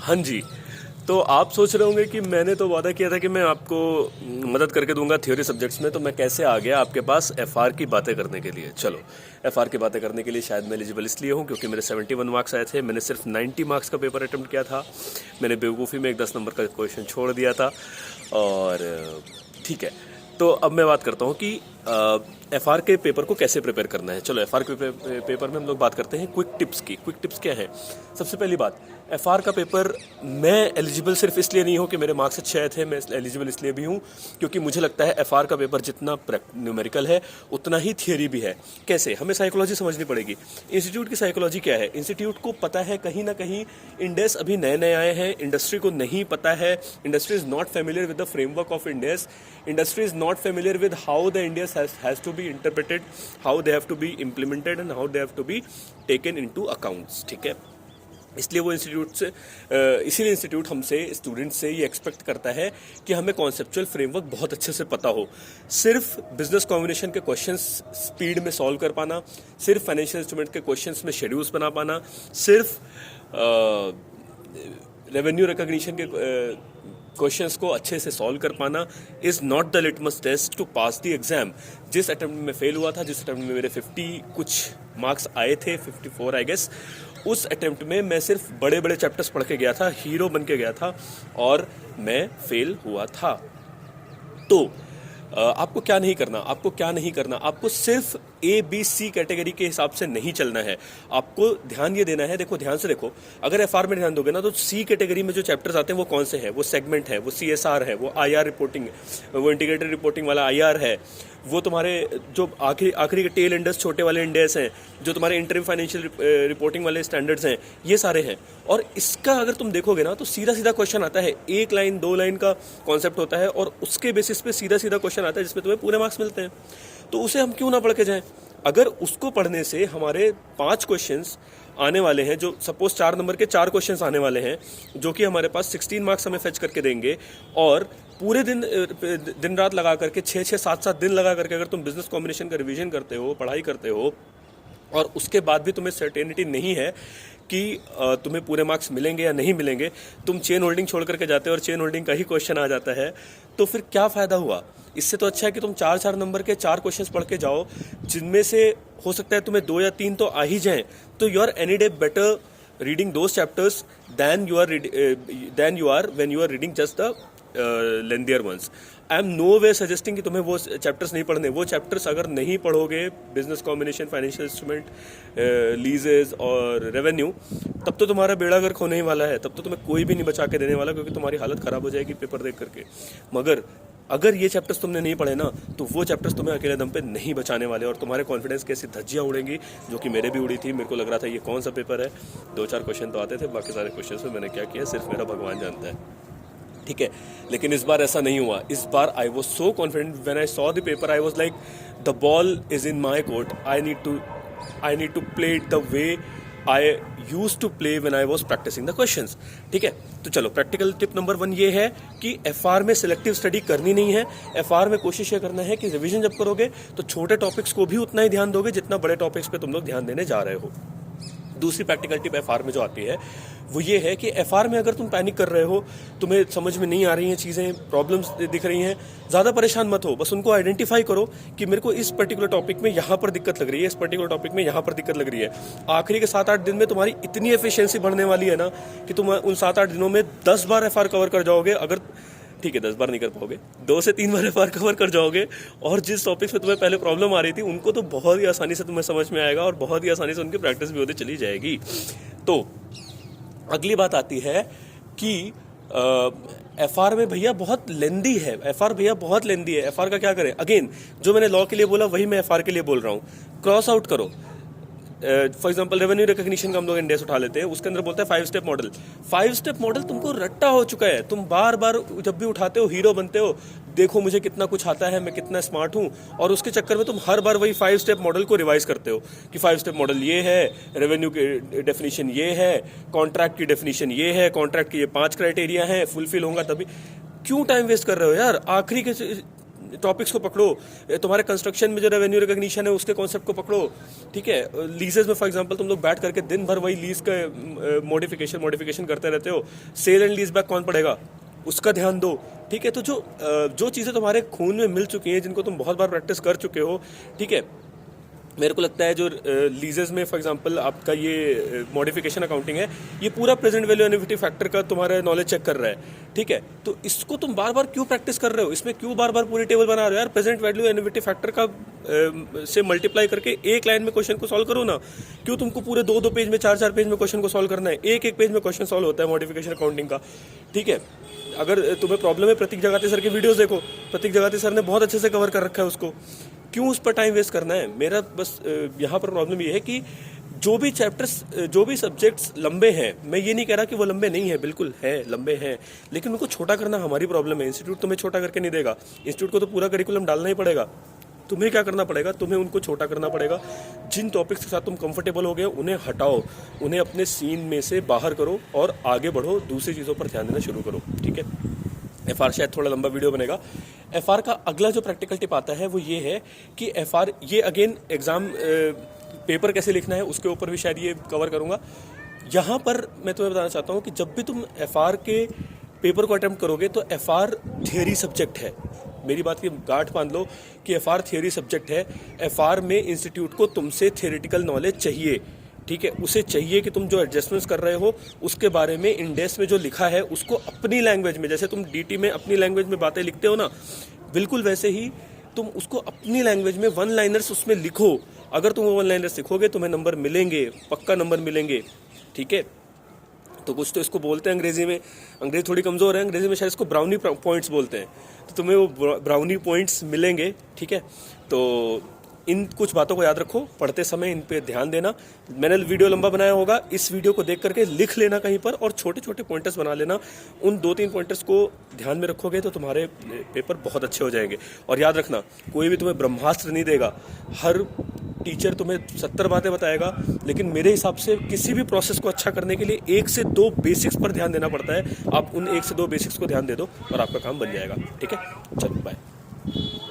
हाँ जी। तो आप सोच रहे होंगे कि मैंने तो वादा किया था कि मैं आपको मदद करके दूंगा थ्योरी सब्जेक्ट्स में, तो मैं कैसे आ गया आपके पास एफआर की बातें करने के लिए। चलो, एफआर की बातें करने के लिए शायद मैं एलिजिबल इसलिए हूँ क्योंकि मेरे 71 मार्क्स आए थे। मैंने सिर्फ 90 मार्क्स का पेपर अटेम्प्ट किया था। मैंने बेवकूफ़ी में एक 10 नंबर का क्वेश्चन छोड़ दिया था। और ठीक है, तो अब मैं बात करता हूँ कि एफआर के पेपर को कैसे प्रिपेयर करना है। चलो, एफआर के पेपर में हम लोग बात करते हैं क्विक टिप्स की। क्विक टिप्स क्या है? सबसे पहली बात, एफआर का पेपर मैं एलिजिबल सिर्फ इसलिए नहीं हूँ कि मेरे मार्क्स अच्छे आए थे, मैं एलिजिबल इसलिए भी हूँ क्योंकि मुझे लगता है एफआर का पेपर जितना न्यूमेरिकल है उतना ही थियरी भी है। कैसे? हमें साइकोलॉजी समझनी पड़ेगी। इंस्टीट्यूट की साइकोलॉजी क्या है? इंस्टीट्यूट को पता है कहीं ना कहीं इंडेस अभी नए नए आए हैं, इंडस्ट्री को नहीं पता है। Industry is not familiar with the framework of Ind AS. Industry is not familiar with how the Ind AS has to be interpreted, how they have to be implemented and how they have to be taken into accounts. ठीक है, इसलिए वो institute से इसीलिए institute हमसे, student से ये expect करता है कि हमें कॉन्सेप्चुअल फ्रेमवर्क बहुत अच्छे से पता हो। सिर्फ बिजनेस कॉम्बिनेशन के क्वेश्चंस स्पीड में सॉल्व कर पाना, सिर्फ फाइनेंशियल इंस्ट्रूमेंट के क्वेश्चंस में शेड्यूल्स बना पाना, सिर्फ रेवेन्यू रिकॉग्निशन के क्वेश्चंस को अच्छे से सॉल्व कर पाना is not the litmus test to pass the exam. जिस अटेम्प्ट में फेल हुआ था, जिस अटेम्प्ट में मेरे 50 कुछ मार्क्स आए थे, 54 आई गेस, उस अटेम्प्ट में मैं सिर्फ बड़े बड़े चैप्टर्स पढ़ के गया था, हीरो बन के गया था और मैं फेल हुआ था। तो आपको क्या नहीं करना, आपको सिर्फ ABC कैटेगरी के हिसाब से नहीं चलना है। आपको ध्यान ये देना है, देखो ध्यान से देखो, अगर एफआर में ध्यान दोगे ना तो सी कैटेगरी में जो चैप्टर्स आते हैं वो कौन से हैं? वो सेगमेंट है, वो CSR है, वो IR रिपोर्टिंग, वो इंटीग्रेटेड रिपोर्टिंग वाला IR है, वो तुम्हारे जो आखिरी के टेल इंडेक्स, छोटे वाले इंडेक्स हैं, जो तुम्हारे इंटरम फाइनेंशियल रिपोर्टिंग वाले स्टैंडर्ड्स हैं, ये सारे हैं। और इसका अगर तुम देखोगे ना तो सीधा सीधा क्वेश्चन आता है, 1 लाइन 2 लाइन का कॉन्सेप्ट होता है और उसके बेसिस पे सीधा सीधा क्वेश्चन आता है जिसमें तुम्हें पूरे मार्क्स मिलते हैं। तो उसे हम क्यों ना पढ़ के जाएं? अगर उसको पढ़ने से हमारे 5 क्वेश्चंस आने वाले हैं, जो सपोज 4 नंबर के 4 क्वेश्चंस आने वाले हैं, जो कि हमारे पास 16 मार्क्स हमें फेच करके देंगे, और पूरे दिन रात लगा करके 6-6 7-7 दिन लगा करके अगर तुम बिजनेस कॉम्बिनेशन का रिवीजन करते हो, पढ़ाई करते हो, और उसके बाद भी तुम्हें सर्टेनिटी नहीं है कि तुम्हें पूरे मार्क्स मिलेंगे या नहीं मिलेंगे, तुम चेन होल्डिंग छोड़ करके जाते हो और चेन होल्डिंग का ही क्वेश्चन आ जाता है, तो फिर क्या फ़ायदा हुआ? इससे तो अच्छा है कि तुम 4-4 नंबर के 4 क्वेश्चंस पढ़ के जाओ, जिनमें से हो सकता है तुम्हें 2 या 3 तो आ ही जाएं। तो you are any day better reading those chapters than you are when you are reading just the lengthier ones. I am no way suggesting कि तुम्हें वो चैप्टर्स नहीं पढ़ने। वो चैप्टर्स अगर नहीं पढ़ोगे, business combination, financial instrument, leases और रेवेन्यू, तब तो तुम्हारा बेड़ा गर्क होने ही वाला है। तब तो तुम्हें कोई भी नहीं बचा के देने वाला, क्योंकि तुम्हारी हालत खराब हो जाएगी पेपर देख करके। मगर अगर ये चैप्टर्स तुमने नहीं पढ़े ना, तो वो चैप्टर्स तुम्हें अकेले दम पे नहीं बचाने वाले, और तुम्हारे कॉन्फिडेंस की ऐसी धज्जियाँ उड़ेंगी, जो कि मेरे भी उड़ी थी। मेरे को लग रहा था ये कौन सा पेपर है, 2-4 क्वेश्चन तो आते थे, बाकी सारे क्वेश्चन में मैंने क्या किया सिर्फ मेरा भगवान जानता है। ठीक है, लेकिन इस बार ऐसा नहीं हुआ। इस बार I was so confident, when I saw the paper I was like the ball is in my court, I need to play it the way I use to play when I was practising the questions. ठीक है, तो चलो, practical tip number 1 ये है कि FR में selective study करनी नहीं है। एफआर में कोशिश ये करना है कि रिवीजन जब करोगे तो छोटे टॉपिक्स को भी उतना ही ध्यान दोगे जितना बड़े टॉपिक्स पे तुम लोग ध्यान देने जा रहे हो। दूसरी प्रैक्टिकल टिप एफआर में जो आती है वो ये है कि एफआर में अगर तुम पैनिक कर रहे हो, तुम्हें समझ में नहीं आ रही हैं चीज़ें, प्रॉब्लम्स दिख रही हैं, ज़्यादा परेशान मत हो। बस उनको आइडेंटिफाई करो कि मेरे को इस पर्टिकुलर टॉपिक में यहाँ पर दिक्कत लग रही है, इस पर्टिकुलर टॉपिक में यहाँ पर दिक्कत लग रही है। आखिरी के 7-8 दिन में तुम्हारी इतनी एफिशिएंसी बढ़ने वाली है ना कि तुम उन 7-8 दिनों में 10 बार एफआर कवर कर जाओगे। अगर ठीक है, 10 बार नहीं कर पाओगे, 2 से 3 बार एफआर कवर कर जाओगे, और जिस टॉपिक्स में तुम्हें पहले प्रॉब्लम आ रही थी उनको तो बहुत ही आसानी से तुम्हें समझ में आएगा, और बहुत ही आसानी से उनकी प्रैक्टिस भी होती चली जाएगी। तो अगली बात आती है कि एफआर में भैया बहुत लेंदी है, एफआर भैया बहुत लेंदी है, एफआर का क्या करें? अगेन, जो मैंने लॉ के लिए बोला वही मैं एफआर के लिए बोल रहा हूँ। क्रॉस आउट करो। फॉर एग्जाम्पल, रेवेन्यू रिकॉग्निशन का हम लोग इंडेक्स उठा लेते हैं, उसके अंदर बोलता है 5 स्टेप मॉडल। 5 स्टेप मॉडल तुमको रट्टा हो चुका है, तुम बार बार जब भी उठाते हो हीरो बनते हो, देखो मुझे कितना कुछ आता है, मैं कितना स्मार्ट हूँ, और उसके चक्कर में तुम हर बार वही 5 स्टेप मॉडल को रिवाइज करते हो कि 5 स्टेप मॉडल ये है, रेवेन्यू की डेफिनेशन ये है, कॉन्ट्रैक्ट की डेफिनेशन ये है, कॉन्ट्रैक्ट की ये 5 क्राइटेरिया है, फुलफिल होगा तभी। क्यों टाइम वेस्ट कर रहे हो यार? आखिरी के टॉपिक्स को पकड़ो, तुम्हारे कंस्ट्रक्शन में जो रेवेन्यू रिकॉग्निशन है उसके कॉन्सेप्ट को पकड़ो, ठीक है। लीजेस में फॉर एग्जांपल तुम लोग बैठ करके दिन भर वही लीज का मॉडिफिकेशन करते रहते हो, सेल एंड लीज बैक कौन पड़ेगा उसका ध्यान दो, ठीक है। तो जो चीज़ें तुम्हारे खून में मिल चुकी हैं, जिनको तुम बहुत बार प्रैक्टिस कर चुके हो, ठीक है। मेरे को लगता है जो लीजेस में फॉर एग्जांपल आपका ये मॉडिफिकेशन अकाउंटिंग है, ये पूरा प्रेजेंट वैल्यू एन्युटी फैक्टर का तुम्हारा नॉलेज चेक कर रहा है, ठीक है। तो इसको तुम बार बार क्यों प्रैक्टिस कर रहे हो, इसमें क्यों बार बार पूरी टेबल बना रहे हो यार। प्रेजेंट वैल्यू एन्युटी फैक्टर का से मल्टीप्लाई करके एक लाइन में क्वेश्चन को सॉल्व करो ना। क्यों तुमको पूरे दो पेज में, चार पेज में क्वेश्चन को सॉल्व करना है। एक पेज में क्वेश्चन सॉल्व होता है मॉडिफिकेशन अकाउंटिंग का, ठीक है। अगर तुम्हें प्रॉब्लम है, प्रतीक जगाते सर के वीडियोस देखो, प्रतीक जगाते सर ने बहुत अच्छे से कवर कर रखा है उसको। क्यों उस पर टाइम वेस्ट करना है। मेरा बस यहाँ पर प्रॉब्लम ये है कि जो भी चैप्टर्स, जो भी सब्जेक्ट्स लंबे हैं, मैं ये नहीं कह रहा कि वो लंबे नहीं है, बिल्कुल है, लंबे हैं, लेकिन उनको छोटा करना हमारी प्रॉब्लम है। इंस्टीट्यूट तुम्हें छोटा करके नहीं देगा, इंस्टीट्यूट को तो पूरा करिकुलम डालना ही पड़ेगा। तुम्हें क्या करना पड़ेगा, तुम्हें उनको छोटा करना पड़ेगा। जिन टॉपिक्स के साथ तुम कंफर्टेबल हो गए उन्हें हटाओ, उन्हें अपने सीन में से बाहर करो और आगे बढ़ो, दूसरी चीज़ों पर ध्यान देना शुरू करो, ठीक है। एफआर शायद थोड़ा लंबा वीडियो बनेगा। एफआर का अगला जो प्रैक्टिकल टिप आता है वो ये है कि एफआर, ये अगेन एग्जाम पेपर कैसे लिखना है उसके ऊपर भी शायद ये कवर करूंगा। यहाँ पर मैं तुम्हें बताना चाहता हूँ कि जब भी तुम एफआर के पेपर को अटेम्प्ट करोगे तो एफआर थियरी सब्जेक्ट है। मेरी बात की गांठ बांध लो कि एफआर थियरी सब्जेक्ट है। एफआर में इंस्टीट्यूट को तुमसे थियरिटिकल नॉलेज चाहिए, ठीक है। उसे चाहिए कि तुम जो एडजस्टमेंट्स कर रहे हो उसके बारे में इंडेक्स में जो लिखा है उसको अपनी लैंग्वेज में, जैसे तुम डीटी में अपनी लैंग्वेज में बातें लिखते हो ना, बिल्कुल वैसे ही तुम उसको अपनी लैंग्वेज में वन लाइनर्स उसमें लिखो। अगर तुम वन लाइनर्स लिखोगे तुम्हें नंबर मिलेंगे, पक्का नंबर मिलेंगे, ठीक है। तो कुछ तो इसको बोलते हैं अंग्रेजी में, अंग्रेजी थोड़ी कमज़ोर है, अंग्रेजी में शायद इसको ब्राउनी पॉइंट्स बोलते हैं। तो तुम्हें वो ब्राउनी पॉइंट्स मिलेंगे, ठीक है। तो इन कुछ बातों को याद रखो, पढ़ते समय इन पे ध्यान देना। मैंने वीडियो लंबा बनाया होगा, इस वीडियो को देख करके लिख लेना कहीं पर और छोटे छोटे पॉइंटर्स बना लेना। उन 2-3 पॉइंटर्स को ध्यान में रखोगे तो तुम्हारे पेपर बहुत अच्छे हो जाएंगे। और याद रखना, कोई भी तुम्हें ब्रह्मास्त्र नहीं देगा। हर टीचर तुम्हें 70 बातें बताएगा, लेकिन मेरे हिसाब से किसी भी प्रोसेस को अच्छा करने के लिए 1 से 2 बेसिक्स पर ध्यान देना पड़ता है। आप उन 1 से 2 बेसिक्स को ध्यान दे दो और आपका काम बन जाएगा, ठीक है। चलो बाय।